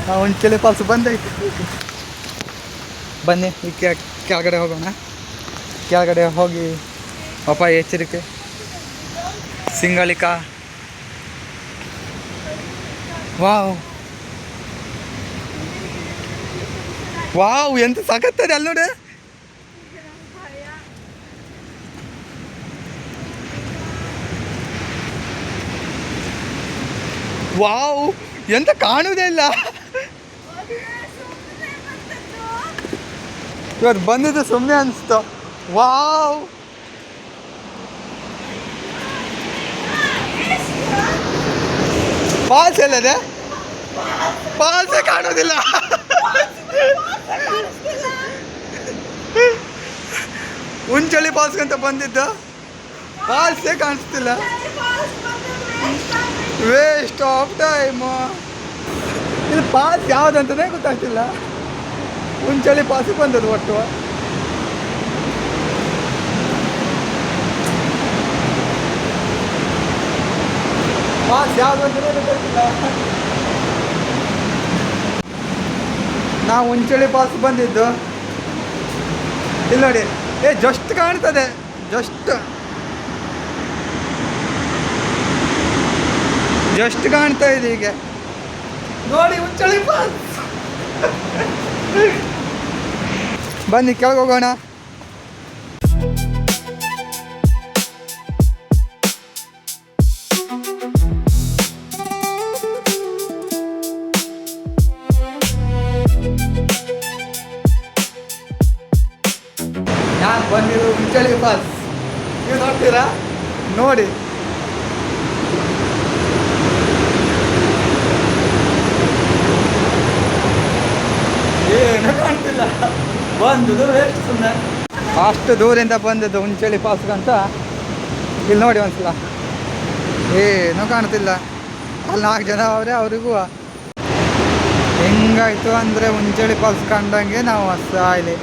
ನಾವು ಉಂಚಳಿ ಫಾಲ್ಸ್ ಬಂದೈತೆ. ಬನ್ನಿ ಈ ಕೆಳಗಡೆ ಹೋಗೋಣ. ಕೆಳಗಡೆ ಹೋಗಿ ಅಪಾಯ ಎಚ್ಚರಿಕೆ, ಸಿಂಗಳಿಕ. ವಾವ್ ವಾವ್ ಎಂತ ಸಾಕತ್ತದೆ ಅಲ್ಲಿ ನೋಡಿ. ವಾವ್ ಎಂತ ಕಾಣುವುದೇ ಇಲ್ಲ. ಇವತ್ತು ಬಂದಿದ್ದು ಸುಮ್ಮನೆ ಅನಿಸ್ತು. Wow falls ಎಲ್ಲದೆ? ಫಾಲ್ಸೇ ಕಾಣೋದಿಲ್ಲ. ಉಂಚಳಿ ಫಾಲ್ಸ್ ಅಂತ ಬಂದಿದ್ದು, ಫಾಲ್ಸೇ ಕಾಣಿಸ್ತಿಲ್ಲ. Waste of time. ಇದು ಫಾಲ್ಸ್ ಯಾವುದಂತಲೇ ಗೊತ್ತಾಗ್ತಿಲ್ಲ. ಉಂಚಳಿ ಫಾಲ್ಸಿಗೆ ಬಂದದ್ದು ಒಟ್ಟು. ಫಾಲ್ಸ್ ಯಾವುದು ಅಂತಲೇ ಗೊತ್ತಾಗ್ತಿಲ್ಲ. ನಾವು ಉಂಚಳಿ ಫಾಲ್ಸ್ ಬಂದಿದ್ದು. ಇಲ್ಲಿ ನೋಡಿ, ಜಸ್ಟ್ ಕಾಣ್ತದೆ, ಜಸ್ಟ್ ಕಾಣ್ತಾ ಇದೆ ಈಗ ನೋಡಿ ಉಂಚಳಿ ಫಾಲ್ಸ್. ಬನ್ನಿ ಕೆಳಗೆ ಹೋಗೋಣ. ನಾನು ಬಂದಿರೋ ಉಂಚಳಿ ಫಾಲ್ಸ್ ನೀವು ನೋಡ್ತೀರಾ? ನೋಡಿ ಏನು ಕಾಣ್ತಿಲ್ಲ. ಬಂದುದು ವೇಸ್ಟ್ ಸುಮ್ಮನೆ. ಅಷ್ಟು ದೂರಿಂದ ಬಂದದ್ದು ಉಂಚಳಿ ಫಾಲ್ಸ್ಗಂತ. ಇಲ್ಲಿ ನೋಡಿ ಒಂದ್ಸಲ, ಏನೂ ಕಾಣ್ತಿಲ್ಲ. ಅಲ್ಲಿ 4 ಜನ ಅವರೇ, ಅವರಿಗೂ ಹೆಂಗಾಯ್ತು ಅಂದರೆ ಉಂಚಳಿ ಫಾಲ್ಸ್ ಕಂಡಂಗೆ ನಾವು ಸಾಯ್ಲಿ.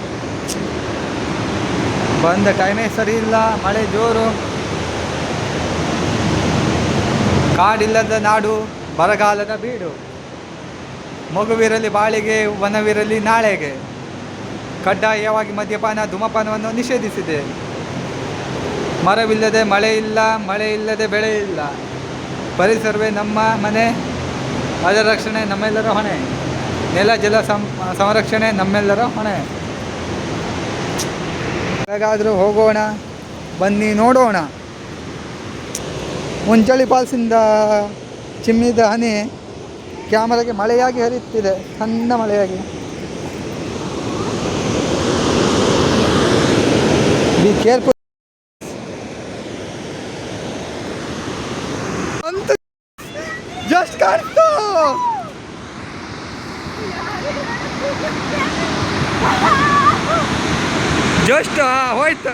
ಬಂದ ಟೈಮೇ ಸರಿ ಇಲ್ಲ, ಮಳೆ ಜೋರು, ಕಾಡಿಲ್ಲದ ನಾಡು, ಬರಗಾಲದ ಬೀಡು, ಮಗುವಿರಲಿ ಬಾಳಿಗೆ, ವನವಿರಲಿ ನಾಳೆಗೆ, ಕಡ್ಡಾಯವಾಗಿ ಮದ್ಯಪಾನ ಧೂಮಪಾನವನ್ನು ನಿಷೇಧಿಸಿದೆ. ಮರವಿಲ್ಲದೆ ಮಳೆ ಇಲ್ಲ, ಮಳೆ ಇಲ್ಲದೆ ಬೆಳೆ ಇಲ್ಲ. ಪರಿಸರವೇ ನಮ್ಮ ಮನೆ, ಅದರ ರಕ್ಷಣೆ ನಮ್ಮೆಲ್ಲರ ಹೊಣೆ. ನೆಲ ಜಲ ಸಂರಕ್ಷಣೆ ನಮ್ಮೆಲ್ಲರ ಹೊಣೆ. ಹೇಗಾದರೂ ಹೋಗೋಣ, ಬನ್ನಿ ನೋಡೋಣ. ಉಂಚಳಿ ಫಾಲ್ಸಿಂದ ಚಿಮ್ಮಿದ ಹನಿ ಕ್ಯಾಮರಾಗೆ ಮಳೆಯಾಗಿ ಹರಿಯುತ್ತಿದೆ, ಸಣ್ಣ ಮಳೆಯಾಗಿ. ಬಿ ಕೇರ್ಫುಲ್ ಅಂತ ಜಸ್ಟ್ ಕಾಣ್ತು. ಜಸ್ಟ್ ಹೋಯ್ತು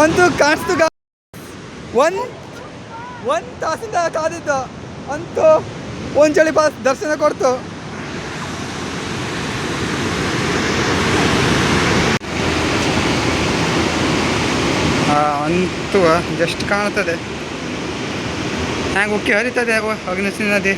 ಅಂತೂ ಕಾಣಿಸ್ತು. ಒಂದು ತಾಸಿಂದ ಕಾದಿದ್ದು ಅಂತೂ ಉಂಚಳಿ ಫಾಲ್ಸ್ ದರ್ಶನ ಕೊಡ್ತು. ಅಂತೂ ಜಸ್ಟ್ ಕಾಣ್ತದೆ. ಹ್ಯಾಂಗೆ ಉಕ್ಕಿ ಹರಿತದೆ ಅಗ್ನಿಶಿ ನದಿ.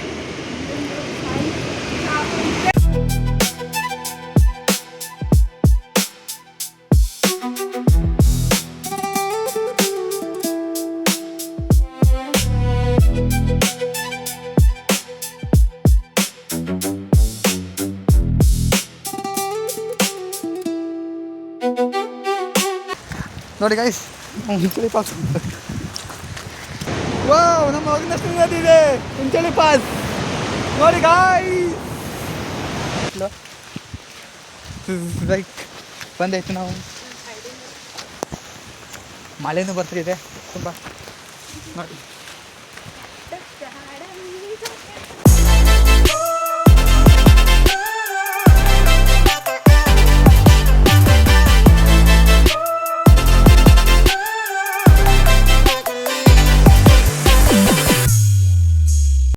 ನೋಡಿ ಗೈಸ್, ಉಂಚಳಿ ಫಾಲ್ಸ್. ವಾವ್, ನಮ್ಮ ಅಗ್ನಿಶಿ ನದಿ ಇದೆ, ಉಂಚಳಿ ಫಾಲ್ಸ್ ನೋಡಿ ಗೈಸ್. ಲೈಕ್ ಬಂದಾಯ್ತು ನಾವು. ಮಳೆನೂ ಬರ್ತಿದೆ ತುಂಬ ನೋಡಿ.